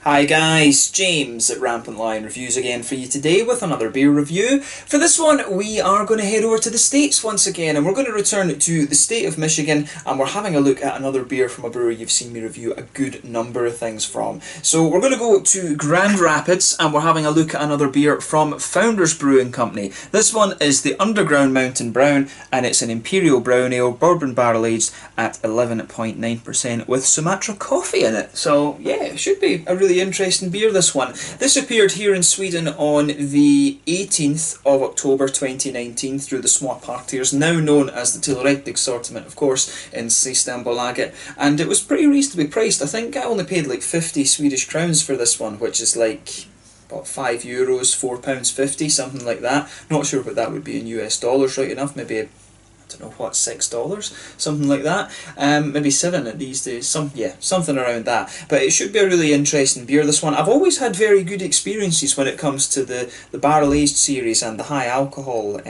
Hi guys, James at Rampant Lion Reviews again for you today with another beer review. For this one we are going to head over to the States once again, and we're going to return to the state of Michigan, and we're having a look at another beer from a brewery you've seen me review a good number of things from. So we're going to go to Grand Rapids and we're having a look at another beer from Founders Brewing Company. This one is the Ungerground Mountain Brown, and it's an Imperial Brown Ale, bourbon barrel aged at 11.9% with Sumatra coffee in it. So yeah, it should be a really interesting beer, this one. This appeared here in Sweden on the 18th of October 2019 through the Små Partiers, now known as the Tillräckligt sortiment, of course, in Systembolaget, and it was pretty reasonably priced. I think I only paid like 50 Swedish crowns for this one, which is like about €5, £4.50, something like that. Not sure what that would be in US dollars, right enough, maybe I don't know what, $6, something like that, maybe $7 at these days, something around that. But it should be a really interesting beer, this one. I've always had very good experiences when it comes to the barrel aged series and the high alcohol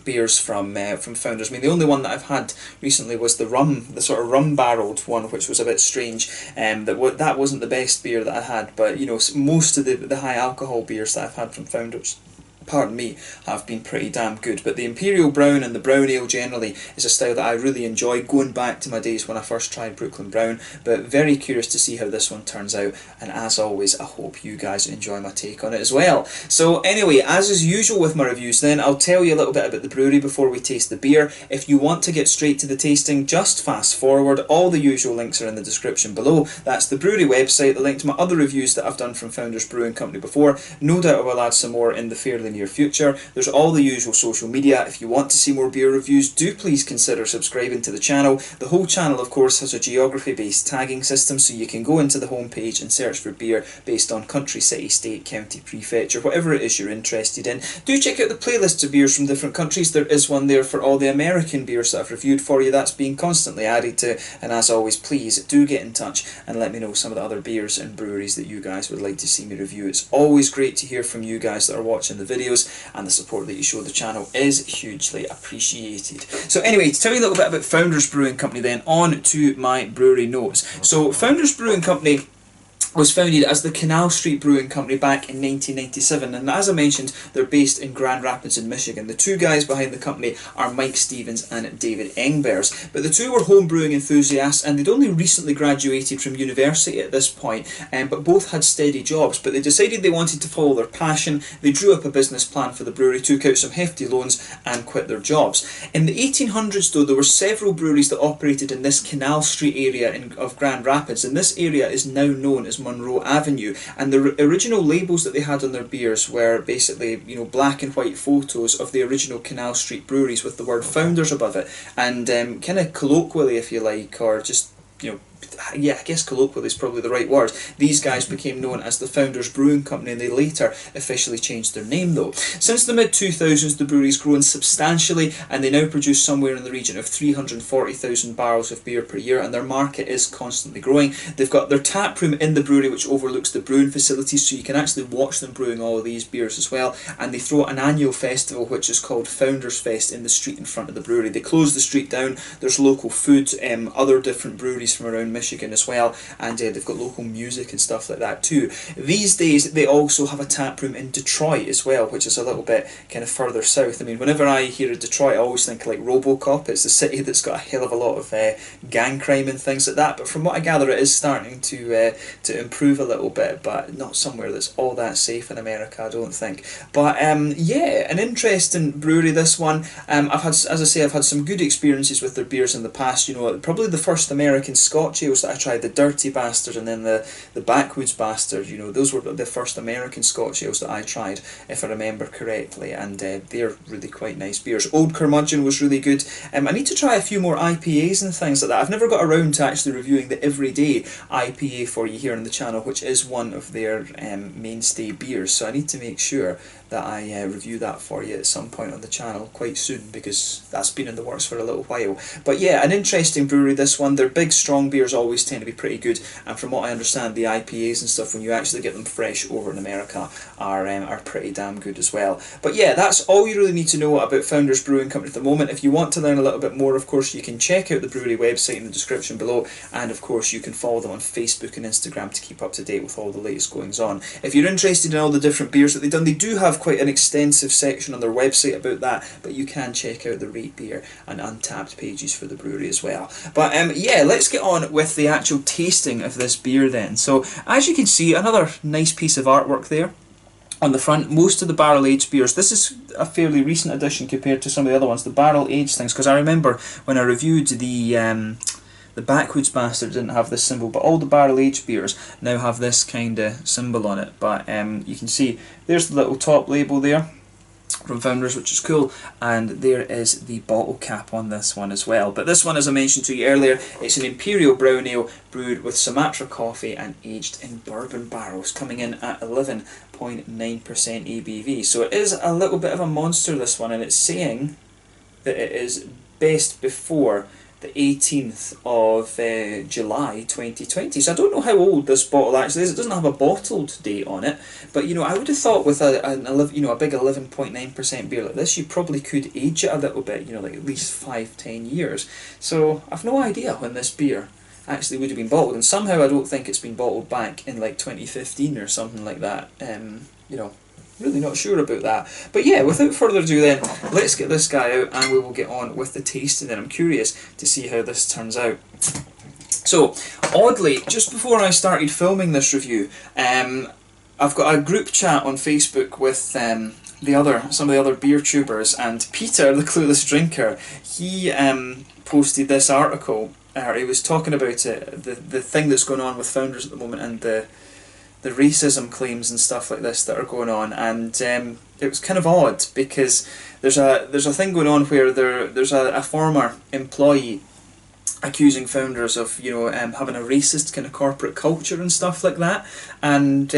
beers from Founders. I mean, the only one that I've had recently was the sort of rum barreled one, which was a bit strange. That wasn't the best beer that I had, but you know, most of the high alcohol beers that I've had from Founders, pardon me, have been pretty damn good. But the Imperial Brown and the Brown Ale generally is a style that I really enjoy, going back to my days when I first tried Brooklyn Brown. But very curious to see how this one turns out, and as always I hope you guys enjoy my take on it as well. So anyway, as is usual with my reviews then, I'll tell you a little bit about the brewery before we taste the beer. If you want to get straight to the tasting, just fast forward. All the usual links are in the description below. That's the brewery website, the link to my other reviews that I've done from Founders Brewing Company before. No doubt I will add some more in the fairly near future. There's all the usual social media. If you want to see more beer reviews, do please consider subscribing to the channel. The whole channel, of course, has a geography based tagging system, so you can go into the homepage and search for beer based on country, city, state, county, prefecture, whatever it is you're interested in. Do check out the playlists of beers from different countries. There is one there for all the American beers that I've reviewed for you. That's being constantly added to, and as always, please do get in touch and let me know some of the other beers and breweries that you guys would like to see me review. It's always great to hear from you guys that are watching the videos, and the support that you show the channel is hugely appreciated. So anyway, to tell you a little bit about Founders Brewing Company then, on to my brewery notes. So Founders Brewing Company was founded as the Canal Street Brewing Company back in 1997, and as I mentioned, they're based in Grand Rapids in Michigan. The two guys behind the company are Mike Stevens and David Engbers, but the two were home brewing enthusiasts, and they'd only recently graduated from university at this point, but both had steady jobs. But they decided they wanted to follow their passion. They drew up a business plan for the brewery, took out some hefty loans and quit their jobs. In the 1800s though, there were several breweries that operated in this Canal Street area of Grand Rapids, and this area is now known as Monroe Avenue, and the original labels that they had on their beers were basically, you know, black and white photos of the original Canal Street breweries with the word Founders above it, and kind of colloquially, if you like, or just, you know, yeah, I guess colloquially is probably the right word, these guys became known as the Founders Brewing Company, and they later officially changed their name though. Since the mid-2000s, the brewery's grown substantially, and they now produce somewhere in the region of 340,000 barrels of beer per year, and their market is constantly growing. They've got their tap room in the brewery, which overlooks the brewing facilities, so you can actually watch them brewing all of these beers as well. And they throw an annual festival which is called Founders Fest in the street in front of the brewery. They close the street down. There's local food, other different breweries from around Michigan as well, and they've got local music and stuff like that too. These days they also have a tap room in Detroit as well, which is a little bit kind of further south. I mean, whenever I hear of Detroit, I always think like RoboCop. It's the city that's got a hell of a lot of gang crime and things like that, but from what I gather, it is starting to improve a little bit, but not somewhere that's all that safe in America, I don't think. But yeah, an interesting brewery, this one. I've had, as I say, I've had some good experiences with their beers in the past. You know, probably the first American Scotch ales that I tried, the Dirty Bastard and then the Backwoods Bastard, you know, those were the first American Scotch ales that I tried, if I remember correctly, and they're really quite nice beers. Old Curmudgeon was really good. I need to try a few more IPAs and things like that. I've never got around to actually reviewing the Everyday IPA for you here on the channel, which is one of their mainstay beers, so I need to make sure that I review that for you at some point on the channel quite soon, because that's been in the works for a little while. But yeah, an interesting brewery, this one. Their big strong beers always tend to be pretty good, and from what I understand, the IPAs and stuff, when you actually get them fresh over in America, are pretty damn good as well. But yeah, that's all you really need to know about Founders Brewing Company at the moment. If you want to learn a little bit more, of course, you can check out the brewery website in the description below, and of course you can follow them on Facebook and Instagram to keep up to date with all the latest goings on. If you're interested in all the different beers that they've done, they do have quite an extensive section on their website about that, but you can check out the Rate Beer and Untappd pages for the brewery as well. But yeah, let's get on with the actual tasting of this beer then. So as you can see, another nice piece of artwork there on the front. Most of the barrel aged beers, this is a fairly recent addition compared to some of the other ones, the barrel aged things, because I remember when I reviewed the Backwoods Bastard didn't have this symbol, but all the barrel-aged beers now have this kind of symbol on it. But you can see there's the little top label there from Founders, which is cool, and there is the bottle cap on this one as well. But this one, as I mentioned to you earlier, it's an Imperial Brown Ale brewed with Sumatra coffee and aged in bourbon barrels, coming in at 11.9% ABV. So it is a little bit of a monster, this one, and it's saying that it is best before the 18th of July 2020. So I don't know how old this bottle actually is. It doesn't have a bottled date on it, but you know, I would have thought with a big 11.9% beer like this, you probably could age it a little bit, you know, like at least 5-10 years. So I've no idea when this beer actually would have been bottled, and somehow I don't think it's been bottled back in like 2015 or something like that. You know, really not sure about that. But yeah, without further ado then, let's get this guy out and we will get on with the tasting then. I'm curious to see how this turns out. So, oddly, just before I started filming this review, I've got a group chat on Facebook with some of the other beer tubers, and Peter, the Clueless Drinker, he posted this article. He was talking about it, the thing that's going on with Founders at the moment, and the racism claims and stuff like this that are going on, and it was kind of odd because there's a thing going on where there's a former employee accusing Founders of, you know, having a racist kind of corporate culture and stuff like that, and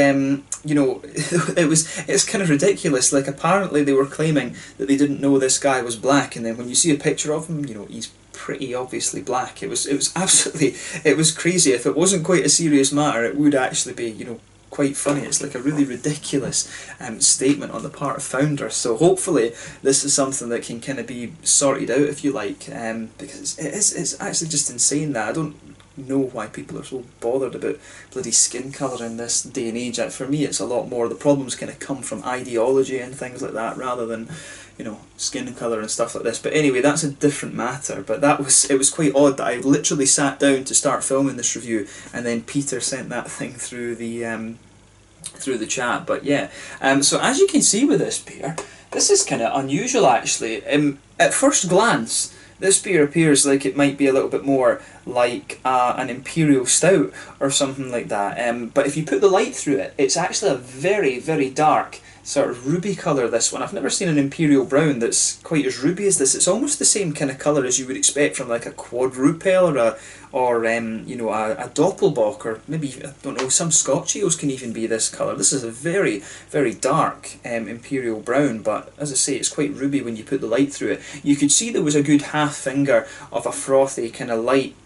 you know, it's kind of ridiculous. Like, apparently they were claiming that they didn't know this guy was black, and then when you see a picture of him, you know, he's pretty obviously black. It was absolutely, it was crazy. If it wasn't quite a serious matter, it would actually be, you know, quite funny. It's like a really ridiculous statement on the part of Founders. So hopefully this is something that can kind of be sorted out, if you like, because it's actually just insane that I don't know why people are so bothered about bloody skin colour in this day and age. For me, it's a lot more, the problems kind of come from ideology and things like that, rather than, you know, skin colour and stuff like this. But anyway, that's a different matter. But it was quite odd that I literally sat down to start filming this review, and then Peter sent that thing through the chat. But yeah, so as you can see with this beer, this is kind of unusual actually. At first glance, this beer appears like it might be a little bit more like an Imperial Stout or something like that. But if you put the light through it, it's actually a very, very dark sort of ruby colour, this one. I've never seen an Imperial Brown that's quite as ruby as this. It's almost the same kind of colour as you would expect from like a quadrupel or you know, a Doppelbock, or maybe, I don't know, some Scotch ales can even be this colour. This is a very, very dark Imperial Brown, but as I say, it's quite ruby when you put the light through it. You could see there was a good half finger of a frothy kind of light,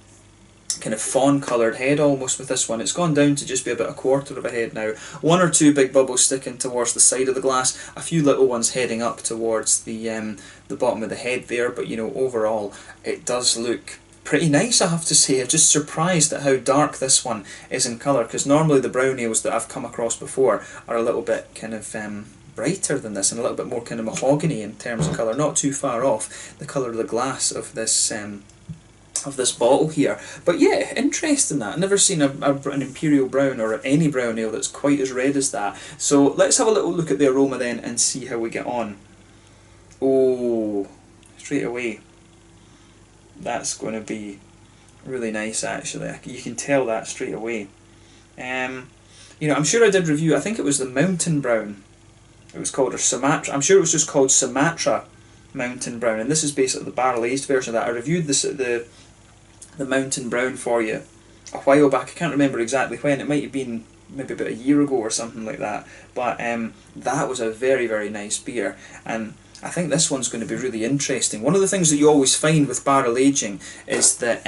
kind of fawn coloured head almost with this one. It's gone down to just be about a quarter of a head now. One or two big bubbles sticking towards the side of the glass, a few little ones heading up towards the bottom of the head there, but you know, overall it does look pretty nice, I have to say. I'm just surprised at how dark this one is in colour, because normally the brown ales that I've come across before are a little bit kind of brighter than this, and a little bit more kind of mahogany in terms of colour, not too far off the colour of the glass of this bottle here. But yeah, interesting that. I've never seen an Imperial Brown or any brown ale that's quite as red as that. So let's have a little look at the aroma then and see how we get on. Oh, straight away, that's going to be really nice actually. You can tell that straight away. You know, I'm sure I did review, I think it was the Mountain Brown it was called, or Sumatra. I'm sure it was just called Sumatra Mountain Brown, and this is basically the barrel aged version of that. I reviewed this the Mountain Brown for you a while back. I can't remember exactly when. It might have been maybe about a year ago or something like that. But that was a very, very nice beer, and I think this one's going to be really interesting. One of the things that you always find with barrel aging is that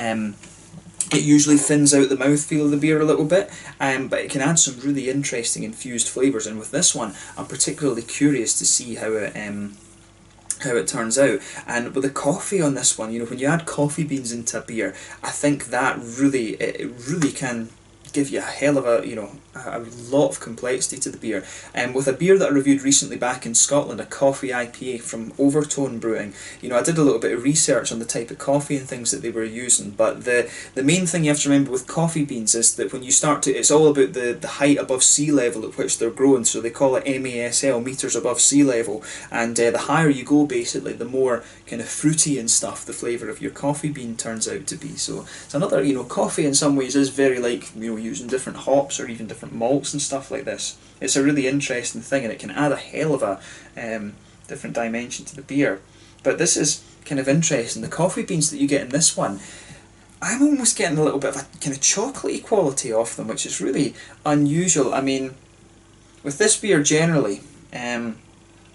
it usually thins out the mouthfeel of the beer a little bit, but it can add some really interesting infused flavours. And with this one, I'm particularly curious to see how it turns out. And with the coffee on this one, you know, when you add coffee beans into a beer, I think that it really can give you a hell of a, you know, a lot of complexity to the beer. And with a beer that I reviewed recently back in Scotland, a coffee IPA from Overtone Brewing, you know, I did a little bit of research on the type of coffee and things that they were using, but the main thing you have to remember with coffee beans is that when you start to, it's all about the height above sea level at which they're growing, so they call it MASL, metres above sea level, and the higher you go basically, the more kind of fruity and stuff the flavour of your coffee bean turns out to be. So it's another, you know, coffee in some ways is very like, you know, using different hops or even different malts and stuff like this. It's a really interesting thing, and it can add a hell of a different dimension to the beer. But this is kind of interesting. The coffee beans that you get in this one, I'm almost getting a little bit of a kind of chocolatey quality off them, which is really unusual. I mean, with this beer generally, when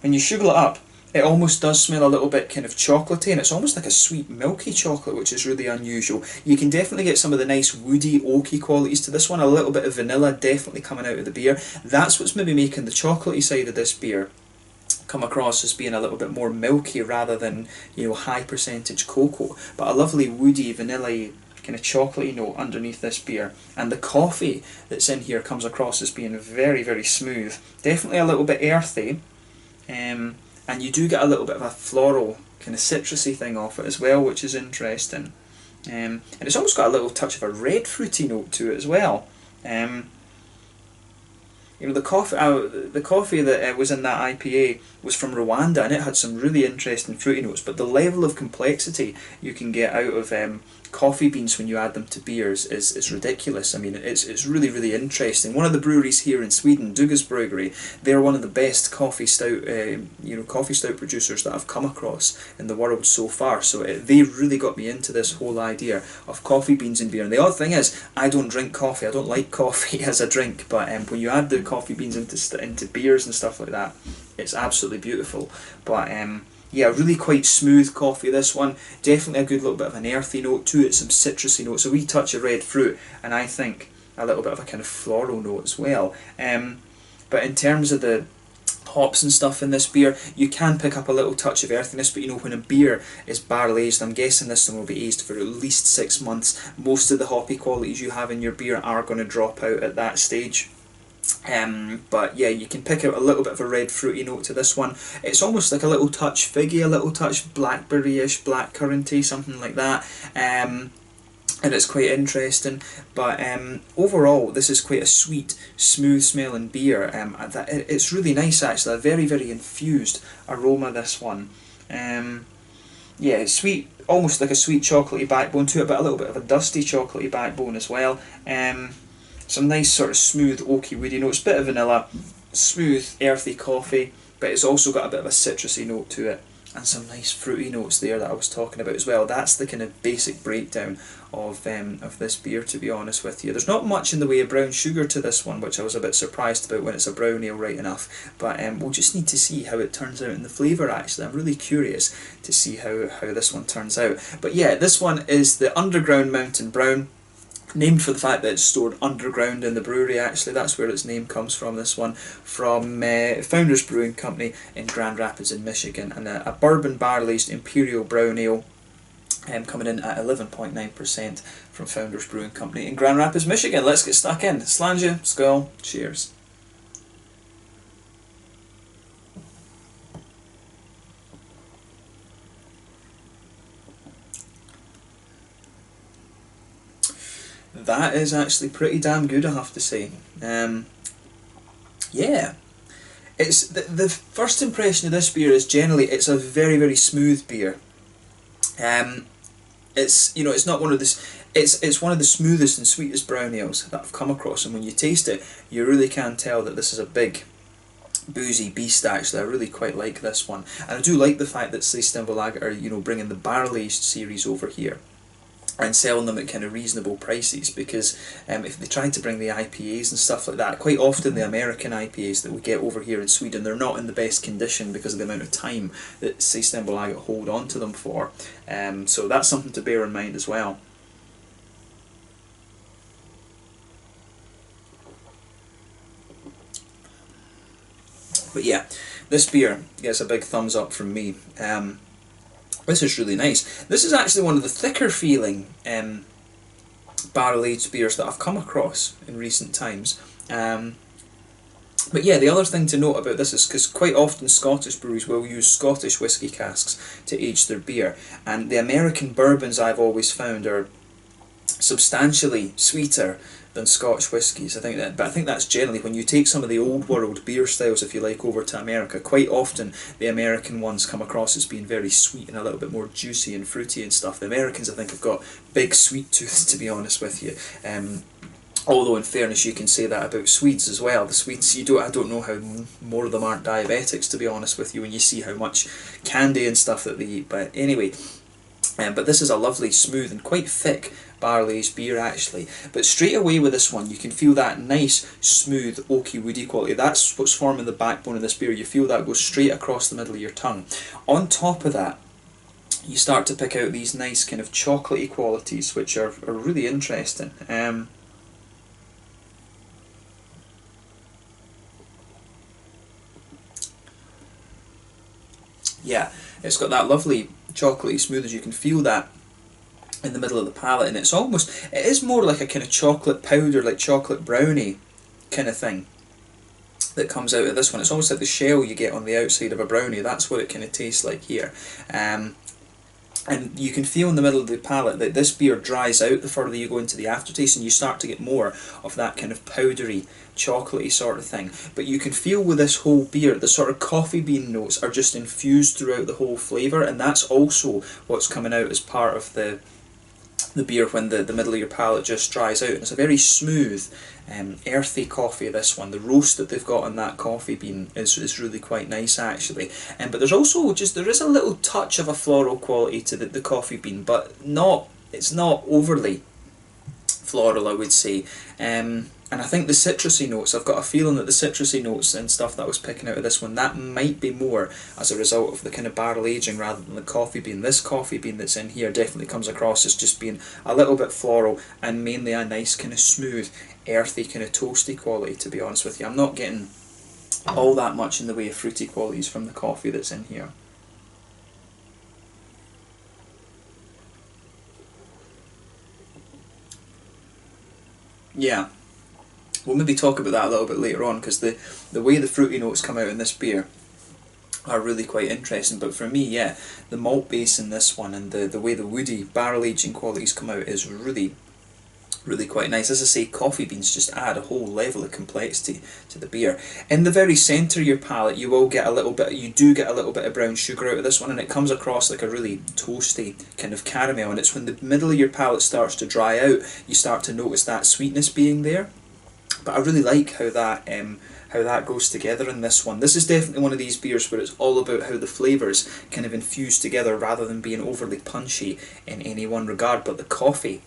you sugar it up, it almost does smell a little bit kind of chocolatey, and it's almost like a sweet milky chocolate, which is really unusual. You can definitely get some of the nice woody, oaky qualities to this one, a little bit of vanilla definitely coming out of the beer. That's what's maybe making the chocolatey side of this beer come across as being a little bit more milky rather than, you know, high percentage cocoa. But a lovely woody, vanilla kind of chocolatey note underneath this beer, and the coffee that's in here comes across as being very, very smooth. Definitely a little bit earthy, and you do get a little bit of a floral kind of citrusy thing off it as well, which is interesting. And it's almost got a little touch of a red fruity note to it as well. You know, the coffee that was in that IPA was from Rwanda, and it had some really interesting fruity notes, but the level of complexity you can get out of coffee beans when you add them to beers is ridiculous. I mean, it's really, really interesting. One of the breweries here in Sweden, Dugas Brewery, they're one of the best coffee stout producers that I've come across in the world so far. So they really got me into this whole idea of coffee beans in beer. And the odd thing is, I don't drink coffee. I don't like coffee as a drink, but when you add the coffee beans into beers and stuff like that, it's absolutely beautiful. But yeah, really quite smooth coffee, this one. Definitely a good little bit of an earthy note to it, some citrusy notes, a wee touch of red fruit, and I think a little bit of a kind of floral note as well. But in terms of the hops and stuff in this beer, you can pick up a little touch of earthiness, but you know, when a beer is barrel aged, I'm guessing this one will be aged for at least 6 months. Most of the hoppy qualities you have in your beer are going to drop out at that stage. But yeah, you can pick out a little bit of a red fruity note to this one. It's almost like a little touch figgy, a little touch blackberry-ish, blackcurranty, something like that. And it's quite interesting. But overall, this is quite a sweet, smooth smelling beer. It's really nice actually, a very, very infused aroma, this one. Yeah, it's sweet, almost like a sweet chocolatey backbone to it, but a little bit of a dusty chocolatey backbone as well. Some nice sort of smooth oaky woody notes, bit of vanilla, smooth earthy coffee, but it's also got a bit of a citrusy note to it, and some nice fruity notes there that I was talking about as well. That's the kind of basic breakdown of this beer, to be honest with you. There's not much in the way of brown sugar to this one, which I was a bit surprised about when it's a brown ale right enough, but we'll just need to see how it turns out in the flavour actually. I'm really curious to see how this one turns out. But yeah, this one is the Ungerground Mountain Brown, named for the fact that it's stored underground in the brewery actually. That's where its name comes from, this one. From Founders Brewing Company in Grand Rapids in Michigan. And a bourbon barrel-aged Imperial Brown Ale coming in at 11.9% from Founders Brewing Company in Grand Rapids, Michigan. Let's get stuck in. Slàinte, skål, cheers. That is actually pretty damn good, I have to say. Yeah, it's the first impression of this beer is generally it's a very, very smooth beer. It's, you know, it's not one of this. It's one of the smoothest and sweetest brown ales that I've come across, and when you taste it, you really can tell that this is a big, boozy beast actually. I really quite like this one, and I do like the fact that Slestembo Lager are, you know, bringing the barrel aged series over here. and selling them at kind of reasonable prices, because if they try to bring the IPAs and stuff like that, quite often the American IPAs that we get over here in Sweden, they're not in the best condition because of the amount of time that Systembolaget hold on to them for. So that's something to bear in mind as well. But yeah, this beer gets a big thumbs up from me. This is really nice. This is actually one of the thicker feeling barrel-aged beers that I've come across in recent times. But yeah, the other thing to note about this is because quite often Scottish breweries will use Scottish whisky casks to age their beer, and the American bourbons I've always found are substantially sweeter than Scotch whiskies. But I think that's generally when you take some of the old world beer styles, if you like, over to America. Quite often the American ones come across as being very sweet and a little bit more juicy and fruity and stuff. The Americans, I think, have got big sweet tooths, to be honest with you. Although in fairness, you can say that about Swedes as well. The Swedes, I don't know how more of them aren't diabetics, to be honest with you, when you see how much candy and stuff that they eat. But anyway, but this is a lovely, smooth and quite thick barrel-aged beer actually. But straight away with this one, you can feel that nice, smooth, oaky, woody quality. That's what's forming the backbone of this beer. You feel that go straight across the middle of your tongue. On top of that, you start to pick out these nice kind of chocolatey qualities, which are really interesting. Yeah, it's got that lovely chocolatey smooth, as you can feel that in the middle of the palate, and it is more like a kind of chocolate powder, like chocolate brownie kind of thing that comes out of this one. It's almost like the shell you get on the outside of a brownie. That's what it kind of tastes like here. And you can feel in the middle of the palate that this beer dries out the further you go into the aftertaste, and you start to get more of that kind of powdery, chocolatey sort of thing. But you can feel with this whole beer, the sort of coffee bean notes are just infused throughout the whole flavour, and that's also what's coming out as part of the beer when the middle of your palate just dries out. And it's a very smooth, earthy coffee, this one. The roast that they've got on that coffee bean is really quite nice actually. But there's also there is a little touch of a floral quality to the coffee bean, but it's not overly floral, I would say. And I think the citrusy notes, I've got a feeling that the citrusy notes and stuff that I was picking out of this one, that might be more as a result of the kind of barrel aging rather than the coffee bean. This coffee bean that's in here definitely comes across as just being a little bit floral and mainly a nice kind of smooth, earthy, kind of toasty quality, to be honest with you. I'm not getting all that much in the way of fruity qualities from the coffee that's in here. Yeah. We'll maybe talk about that a little bit later on, because the way the fruity notes come out in this beer are really quite interesting. But for me, yeah, the malt base in this one and the way the woody barrel aging qualities come out is really quite nice. As I say, coffee beans just add a whole level of complexity to the beer. In the very centre of your palate, you do get a little bit of brown sugar out of this one, and it comes across like a really toasty kind of caramel. And it's when the middle of your palate starts to dry out, you start to notice that sweetness being there. But I really like how that goes together in this one. This is definitely one of these beers where it's all about how the flavours kind of infuse together rather than being overly punchy in any one regard. But the coffee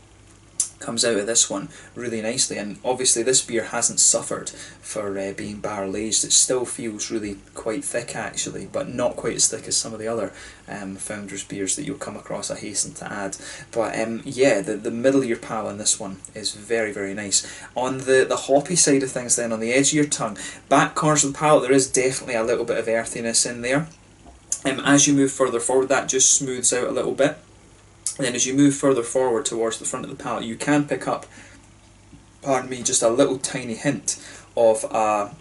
comes out of this one really nicely, and obviously this beer hasn't suffered for being barrel aged. It still feels really quite thick actually, but not quite as thick as some of the other Founders beers that you'll come across, I hasten to add. But yeah, the middle of your palate in this one is very nice. On the hoppy side of things then, on the edge of your tongue, back corners of the palate, there is definitely a little bit of earthiness in there. As you move further forward, that just smooths out a little bit. And then as you move further forward towards the front of the palate, you can pick up, pardon me, just a little tiny hint of a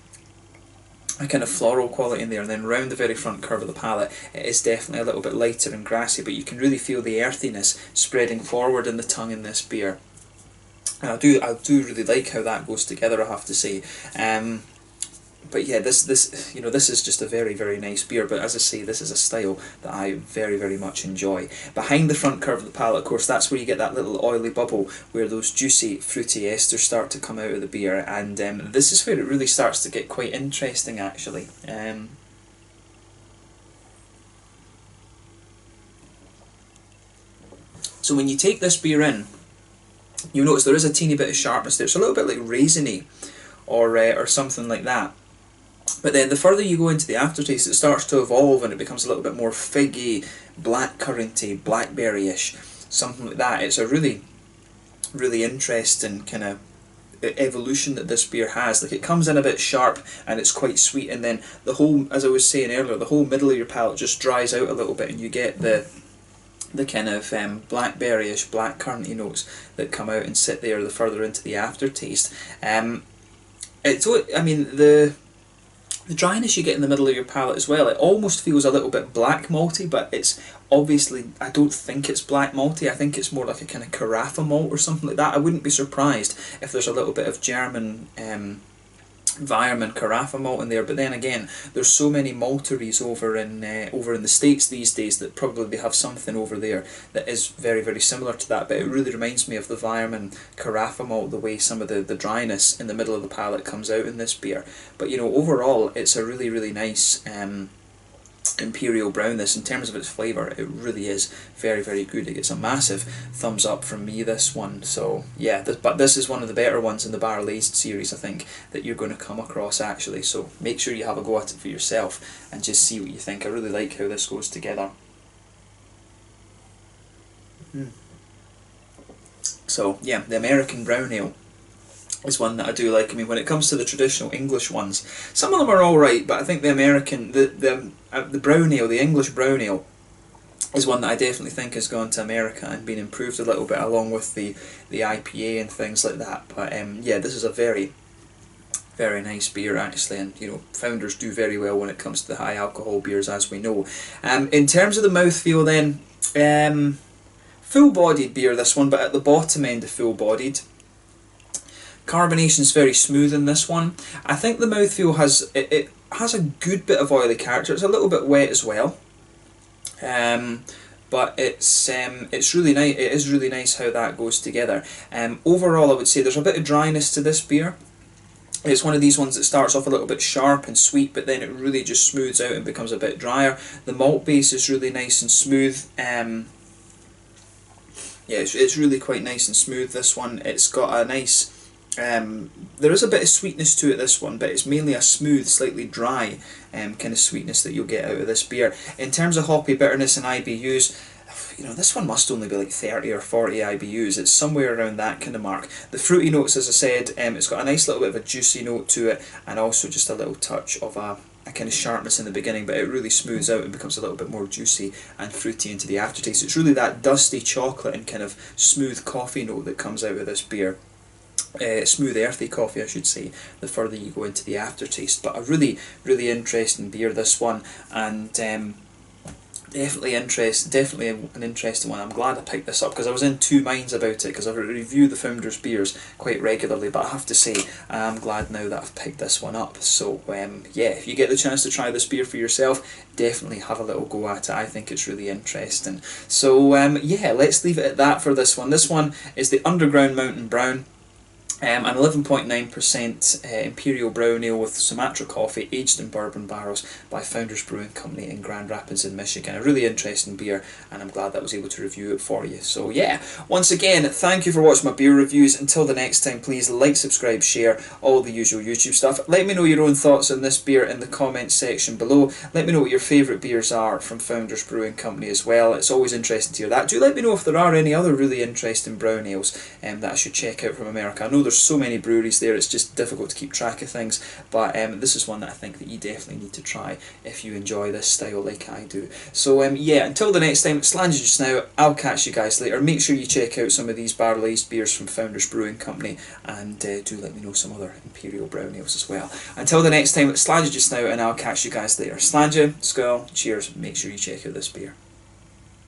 kind of floral quality in there. And then round the very front curve of the palate, it is definitely a little bit lighter and grassy, but you can really feel the earthiness spreading forward in the tongue in this beer. And I do really like how that goes together, I have to say. But yeah, this is just a very nice beer. But as I say, this is a style that I very much enjoy. Behind the front curve of the palate, of course, that's where you get that little oily bubble where those juicy, fruity esters start to come out of the beer, and this is where it really starts to get quite interesting, actually. So when you take this beer in, you'll notice there is a teeny bit of sharpness there. It's a little bit like raisiny or something like that. But then the further you go into the aftertaste, it starts to evolve and it becomes a little bit more figgy, blackcurranty, blackberry-ish, something like that. It's a really, really interesting kind of evolution that this beer has. Like, it comes in a bit sharp and it's quite sweet, and then the whole, as I was saying earlier, the whole middle of your palate just dries out a little bit, and you get the kind of blackberry-ish, blackcurranty notes that come out and sit there the further into the aftertaste. The dryness you get in the middle of your palate as well, it almost feels a little bit black malty, but it's obviously, I don't think it's black malty. I think it's more like a kind of carafa malt or something like that. I wouldn't be surprised if there's a little bit of German Weirmann carafa malt in there, but then again, there's so many malteries over in the States these days that probably have something over there that is very, very similar to that. But it really reminds me of the Weirmann carafa malt, the way some of the dryness in the middle of the palate comes out in this beer. But you know, overall, it's a really, really nice Imperial Brown. This, in terms of its flavour, it really is very, very good. It gets a massive thumbs up from me, this one. So yeah, but this is one of the better ones in the barrel aged series, I think, that you're going to come across actually. So make sure you have a go at it for yourself and just see what you think. I really like how this goes together. So yeah, the American Brown Ale is one that I do like. I mean, when it comes to the traditional English ones, some of them are alright, but I think the American, the brown ale, the English brown ale, is one that I definitely think has gone to America and been improved a little bit, along with the IPA and things like that. But yeah, this is a very, very nice beer actually, and you know, Founders do very well when it comes to the high alcohol beers, as we know. In terms of the mouthfeel then, full-bodied beer, this one, but at the bottom end of full-bodied. Carbonation is very smooth in this one. I think the mouthfeel has it has a good bit of oily character. It's a little bit wet as well, but it's really nice. It is really nice how that goes together. Overall, I would say there's a bit of dryness to this beer. It's one of these ones that starts off a little bit sharp and sweet, but then it really just smooths out and becomes a bit drier. The malt base is really nice and smooth. Yeah, it's really quite nice and smooth, this one. It's got a nice... there is a bit of sweetness to it, this one, but it's mainly a smooth, slightly dry kind of sweetness that you'll get out of this beer. In terms of hoppy bitterness and IBUs, you know, this one must only be like 30 or 40 IBUs. It's somewhere around that kind of mark. The fruity notes, as I said, it's got a nice little bit of a juicy note to it, and also just a little touch of a kind of sharpness in the beginning, but it really smooths out and becomes a little bit more juicy and fruity into the aftertaste. It's really that dusty chocolate and kind of smooth coffee note that comes out of this beer. Smooth earthy coffee, I should say, the further you go into the aftertaste. But a really, really interesting beer, this one, and definitely an interesting one. I'm glad I picked this up because I was in two minds about it, because I review the Founders beers quite regularly, but I have to say I'm glad now that I've picked this one up. So yeah, if you get the chance to try this beer for yourself, definitely have a little go at it. I think it's really interesting. So yeah, let's leave it at that for this one. This one is the Ungerground Mountain Brown. An 11.9% Imperial Brown Ale with Sumatra coffee, aged in bourbon barrels by Founders Brewing Company in Grand Rapids in Michigan. A really interesting beer, and I'm glad that I was able to review it for you. So yeah, once again, thank you for watching my beer reviews. Until the next time, please like, subscribe, share, all the usual YouTube stuff. Let me know your own thoughts on this beer in the comments section below. Let me know what your favourite beers are from Founders Brewing Company as well. It's always interesting to hear that. Do let me know if there are any other really interesting brown ales that I should check out from America. I know there's so many breweries there, it's just difficult to keep track of things, but this is one that I think that you definitely need to try if you enjoy this style like I do. So yeah, until the next time, it's Landed just now. I'll catch you guys later. Make sure you check out some of these barrel aged beers from Founders Brewing Company, and do let me know some other Imperial Brown Ales as well. Until the next time, it's Landed just now, and I'll catch you guys later. Slàinte, skål, cheers, make sure you check out this beer.